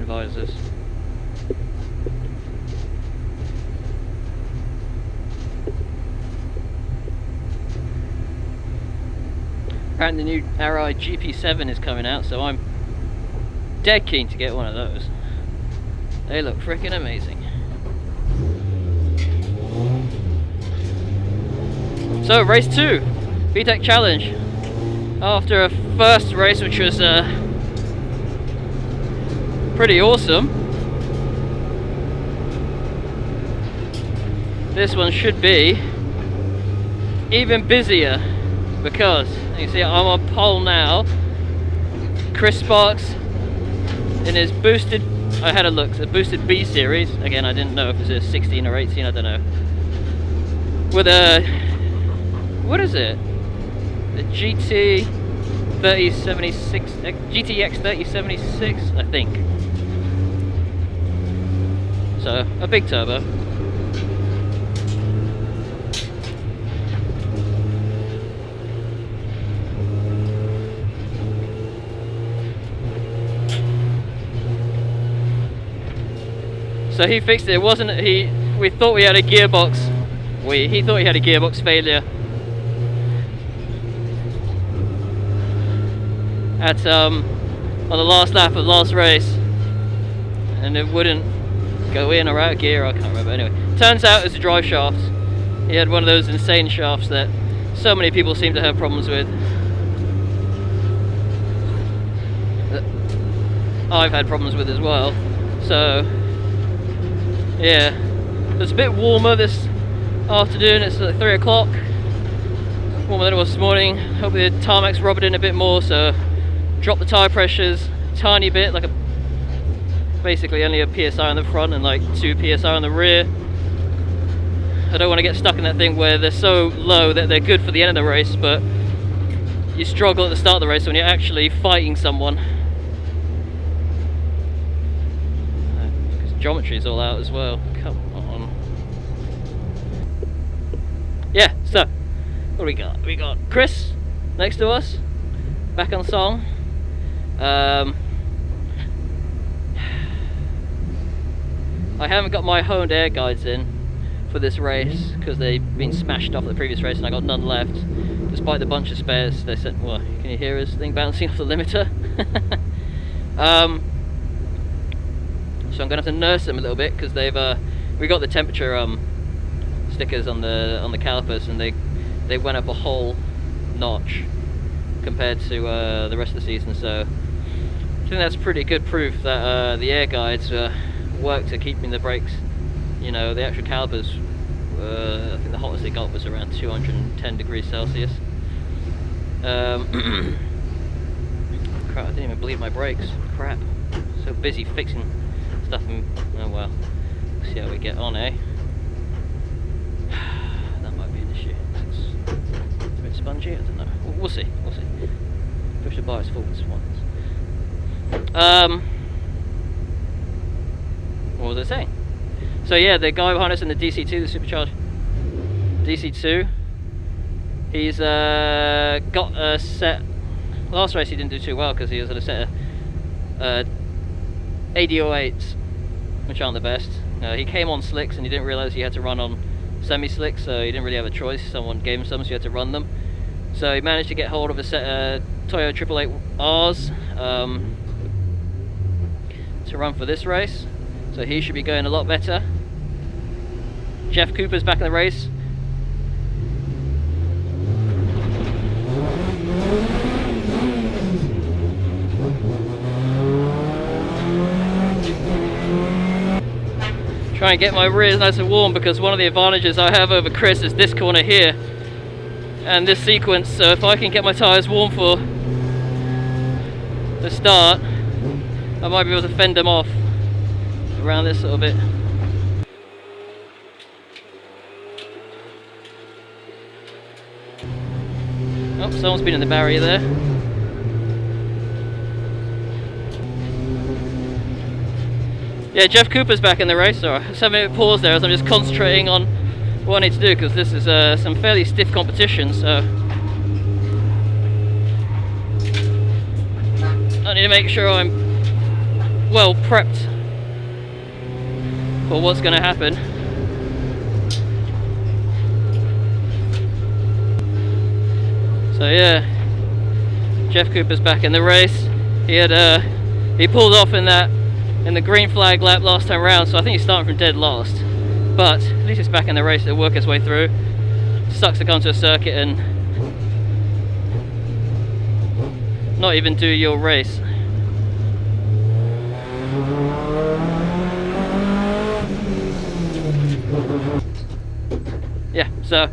visors. Apparently the new Arai GP7 is coming out, so I'm dead keen to get one of those. They look freaking amazing. So race 2, Vtec Challenge. After a first race which was pretty awesome, this one should be even busier because you can see I'm on pole now. Chris Sparks in his boosted, I had a look, the boosted B series. Again, I didn't know if it was a 16 or 18, I don't know. With a, what is it? The GT 3076, GTX 3076, I think. So, a big turbo. So he fixed it. It wasn't we thought we had a gearbox. He thought he had a gearbox failure at on the last lap of the last race, and it wouldn't go in or out of gear. I can't remember. Anyway, turns out it's a drive shaft. He had one of those insane shafts that so many people seem to have problems with. That I've had problems with as well. So yeah, it's a bit warmer this afternoon. It's like 3 o'clock. Warmer than it was this morning. Hopefully the tarmac's rubbing in a bit more, so drop the tyre pressures a tiny bit, like basically only a PSI on the front and like 2 PSI on the rear. I don't want to get stuck in that thing where they're so low that they're good for the end of the race, but you struggle at the start of the race when you're actually fighting someone. Geometry is all out as well. Come on. Yeah, so what do we got? We got Chris next to us, back on song. I haven't got my honed air guides in for this race because they've been smashed off at the previous race and I got none left, despite the bunch of spares. They said, well, can you hear this thing bouncing off the limiter? So I'm gonna have to nurse them a little bit because they've we got the temperature stickers on the calipers and they went up a whole notch compared to the rest of the season. So I think that's pretty good proof that the air guides work to keeping the brakes. You know, the actual calipers. I think the hottest they got was around 210 degrees Celsius. Crap! I didn't even bleed my brakes. Crap! So busy fixing stuff and, oh well, we'll see how we get on, eh? That might be an issue. It's a bit spongy, I don't know. We'll see, we'll see. Push the bias forwards once. What was I saying? So yeah, the guy behind us in the DC2, the supercharged DC2, he's got a set. Last race he didn't do too well because he was at a set of AD08s, which aren't the best. He came on slicks and he didn't realise he had to run on semi-slicks, so he didn't really have a choice. Someone gave him some, so he had to run them. So he managed to get hold of a set of Toyo 888Rs to run for this race. So he should be going a lot better. Jeff Cooper's back in the race. Try and get my rears nice and warm because one of the advantages I have over Chris is this corner here and this sequence. So if I can get my tyres warm for the start, I might be able to fend them off around this little bit. Oh, someone's been in the barrier there. Yeah, Jeff Cooper's back in the race. Sorry, 7-minute pause there as I'm just concentrating on what I need to do because this is some fairly stiff competition, so I need to make sure I'm well prepped for what's going to happen. So yeah, Jeff Cooper's back in the race. He pulled off in the green flag lap last time round, so I think he's starting from dead last. But at least he's back in the race to work his way through. Sucks to come to a circuit and not even do your race. Yeah, so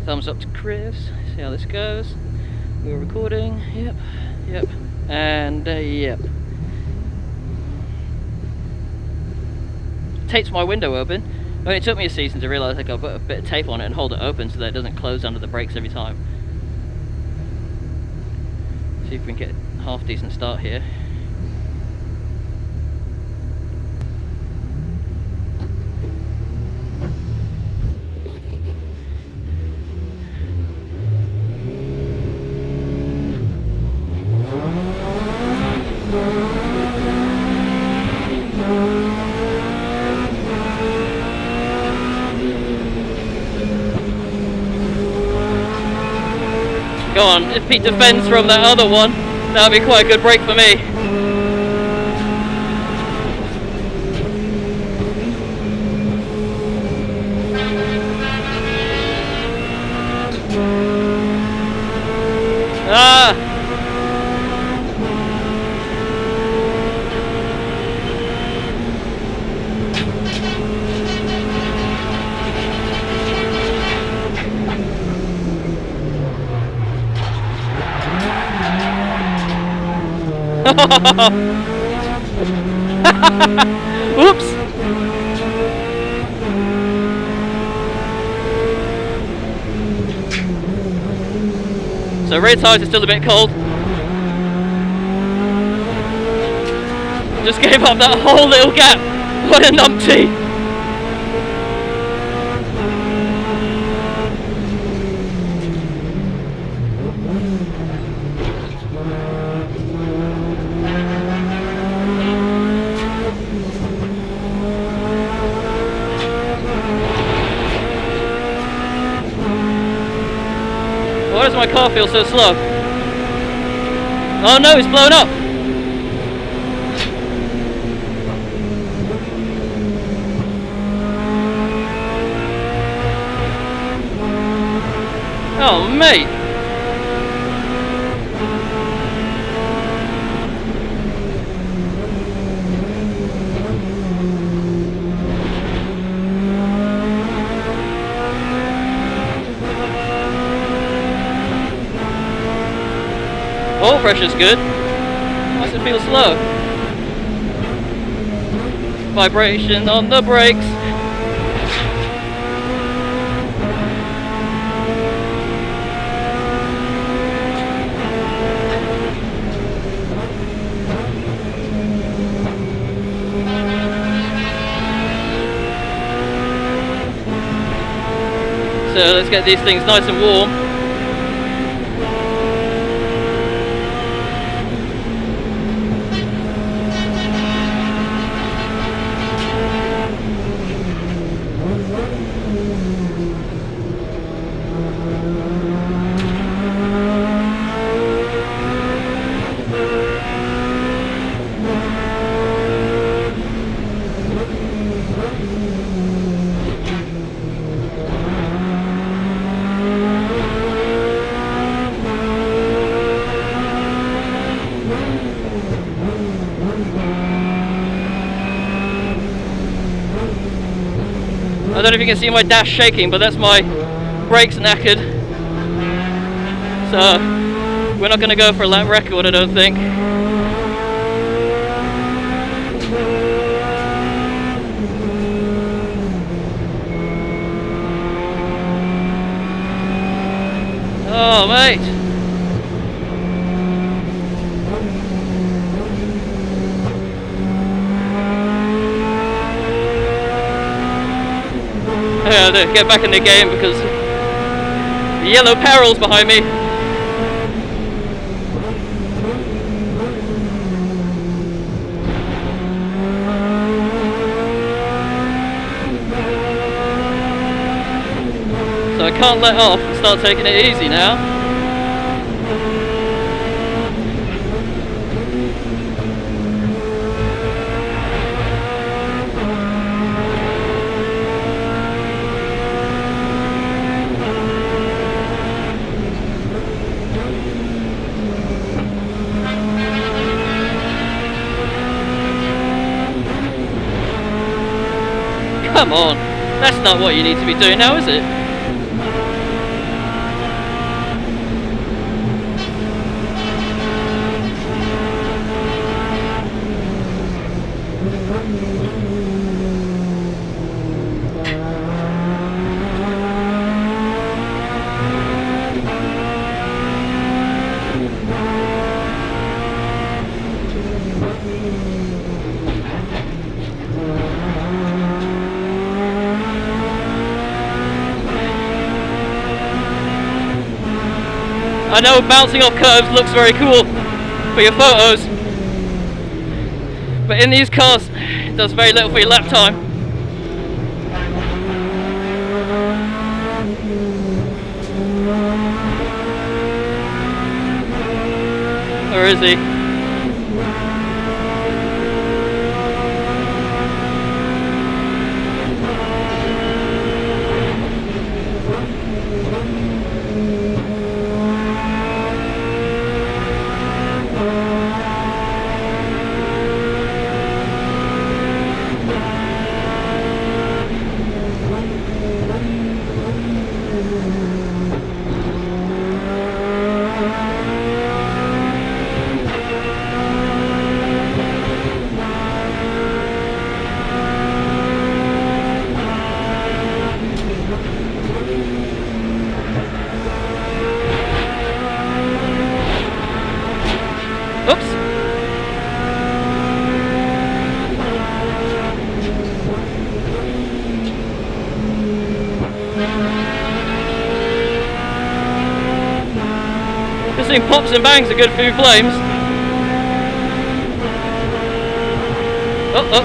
thumbs up to Chris. See how this goes. We're recording. Yep, and yep. Taped my window open. I mean, it took me a season to realise I could put a bit of tape on it and hold it open so that it doesn't close under the brakes every time. See if we can get a half decent start here. Go on, if Pete defends from that other one, that'll be quite a good break for me. Ah! Oops! So rear tyres are still a bit cold. Just gave up that whole little gap. What a numpty! Why does my car feel so slow? Oh no, it's blown up! Oh mate! Oil pressure's good. Why does it feel slow? Vibration on the brakes. So let's get these things nice and warm. I don't know if you can see my dash shaking, but that's my brakes knackered. So we're not going to go for a lap record, I don't think. Oh mate. I have to get back in the game because the yellow peril's behind me. So I can't let off and start taking it easy now. Come on, that's not what you need to be doing now, is it? I know bouncing off curves looks very cool for your photos, but in these cars it does very little for your lap time. Or is he? Just seen pops and bangs a good few flames. Oh.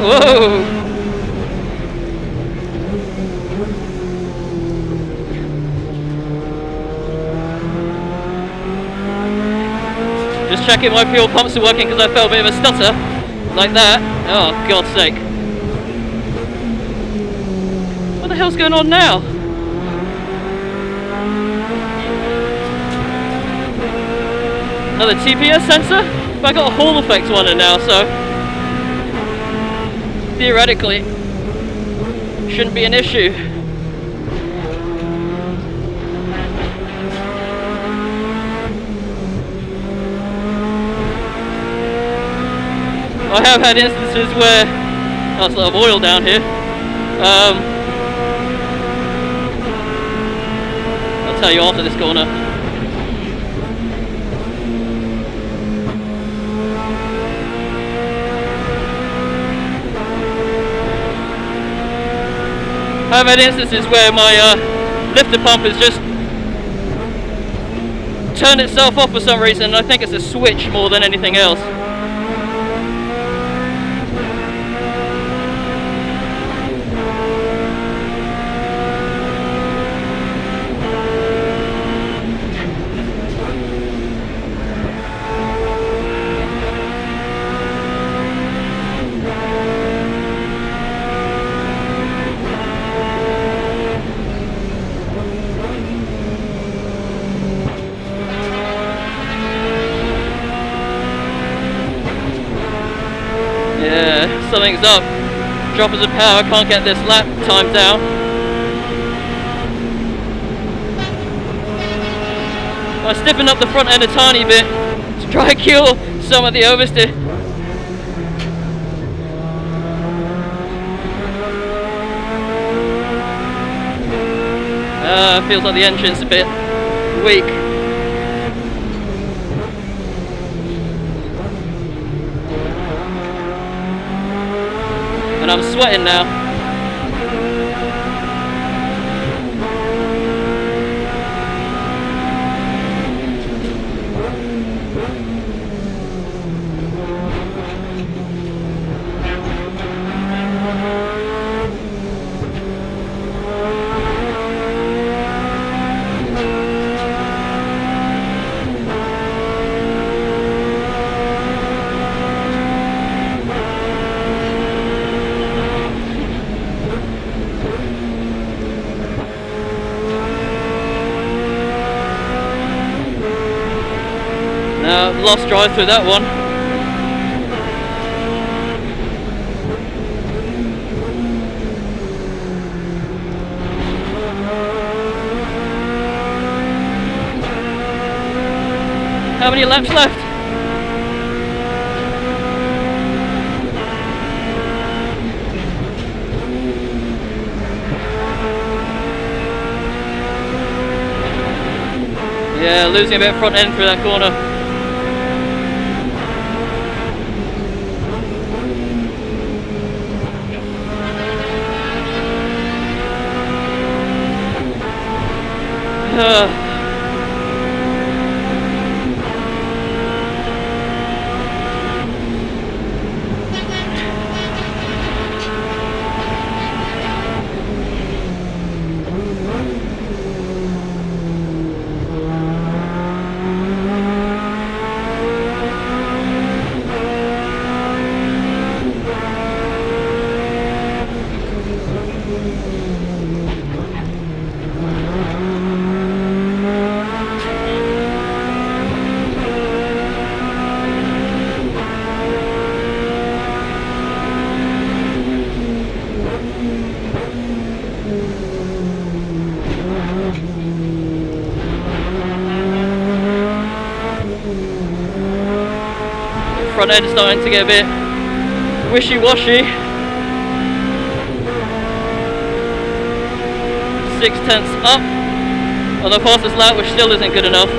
Whoa! Just checking my fuel pumps are working because I felt a bit of a stutter. Like that. Oh, God's sake. What the hell's going on now? Another TPS sensor? But I got a Hall effect one in now, so theoretically shouldn't be an issue. I have had instances where there's a lot of oil down here. I'll tell you after this corner. I've had instances where my lifter pump has just turned itself off for some reason, and I think it's a switch more than anything else. Yeah, something's up. Droppers of power, can't get this lap time down. I stiffen up the front end a tiny bit to try and cure some of the oversteer. Feels like the engine's a bit weak. And I'm sweating now. lost drive through that one. How many laps left? Yeah, losing a bit of front end through that corner. Front end starting to get a bit wishy-washy. 0.6 up on the fastest lap, which still isn't good enough.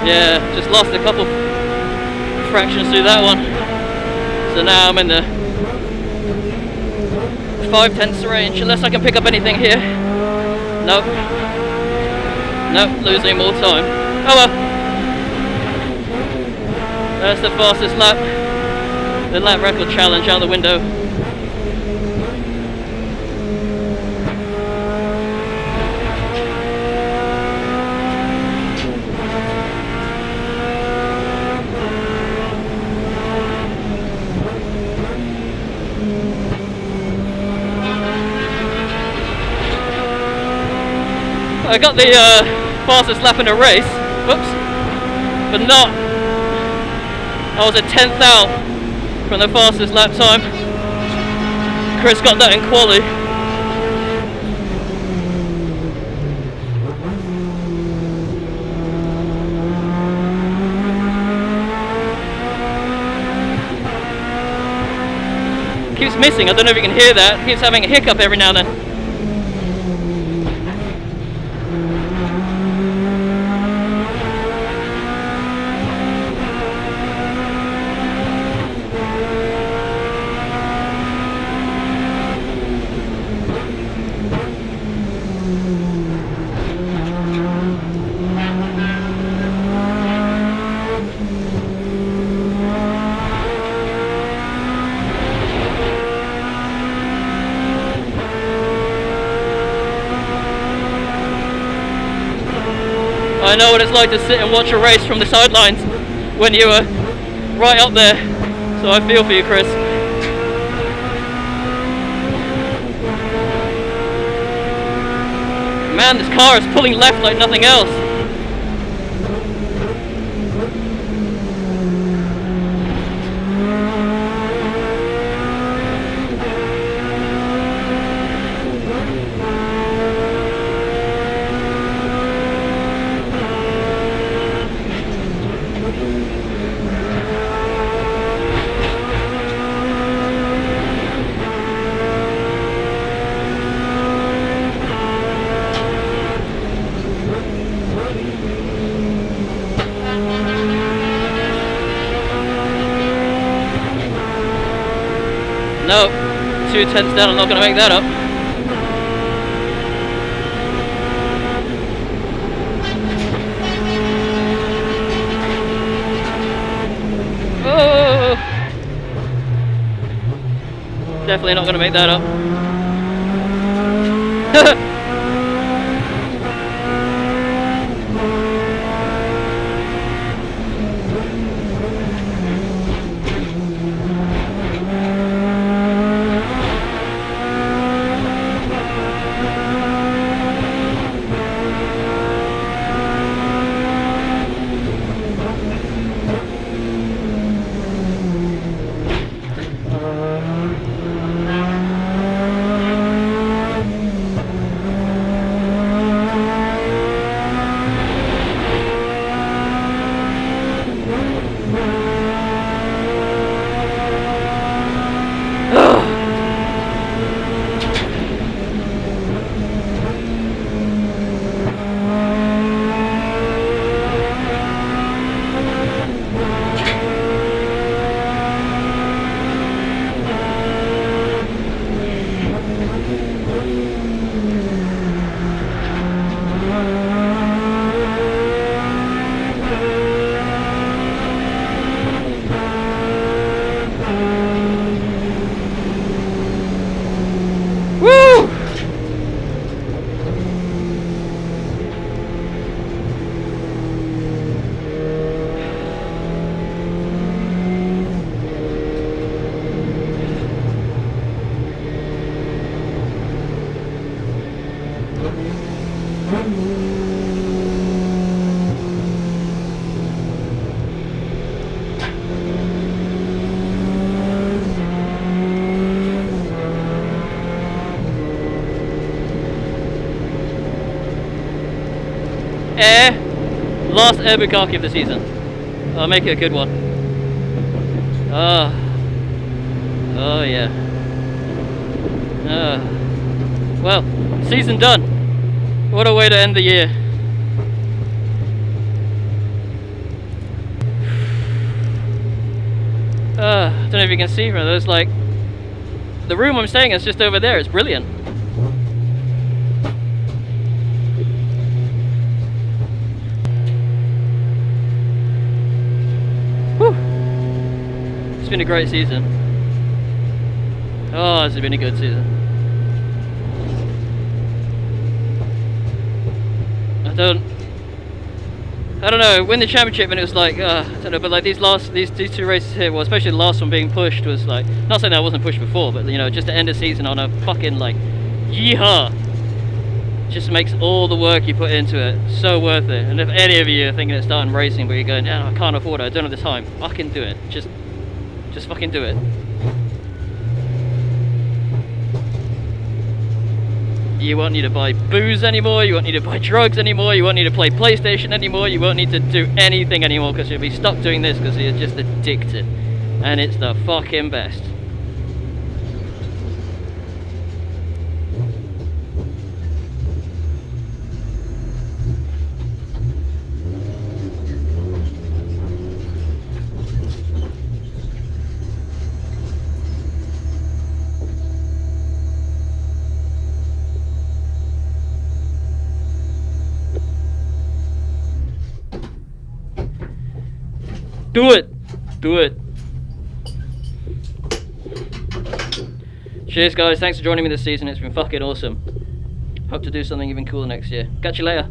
Yeah, just lost a couple fractions through that one. So now I'm in the 0.5 range, unless I can pick up anything here. Nope. Nope, losing more time. Oh well. That's the fastest lap. The lap record challenge out the window. I got the fastest lap in a race, whoops, but not, I was a 10th out from the fastest lap time. Chris got that in quali. Keeps missing, I don't know if you can hear that, keeps having a hiccup every now and then. I know what it's like to sit and watch a race from the sidelines when you were right up there, so I feel for you, Chris. Man, this car is pulling left like nothing else. No, 2 tenths down, I'm not going to make that up. Oh! Definitely not going to make that up. Air, last air bukkake of the season. I'll make it a good one. Oh yeah. Well, season done. What a way to end the year. I don't know if you can see from those, like, the room I'm staying in is just over there. It's brilliant. Whew. It's been a great season. Oh, it's been a good season. I don't know, win the championship and it was like, I don't know, but like these two races here, well, especially the last one being pushed was like, not saying that I wasn't pushed before, but you know, just to end the season on a fucking like, yeehaw, just makes all the work you put into it so worth it. And if any of you are thinking of starting racing but you're going, oh, I can't afford it, I don't have the time, fucking do it, just fucking do it. You won't need to buy booze anymore, you won't need to buy drugs anymore, you won't need to play PlayStation anymore, you won't need to do anything anymore because you'll be stuck doing this because you're just addicted. And it's the fucking best. Do it! Do it! Cheers guys, thanks for joining me this season, it's been fucking awesome. Hope to do something even cooler next year. Catch you later.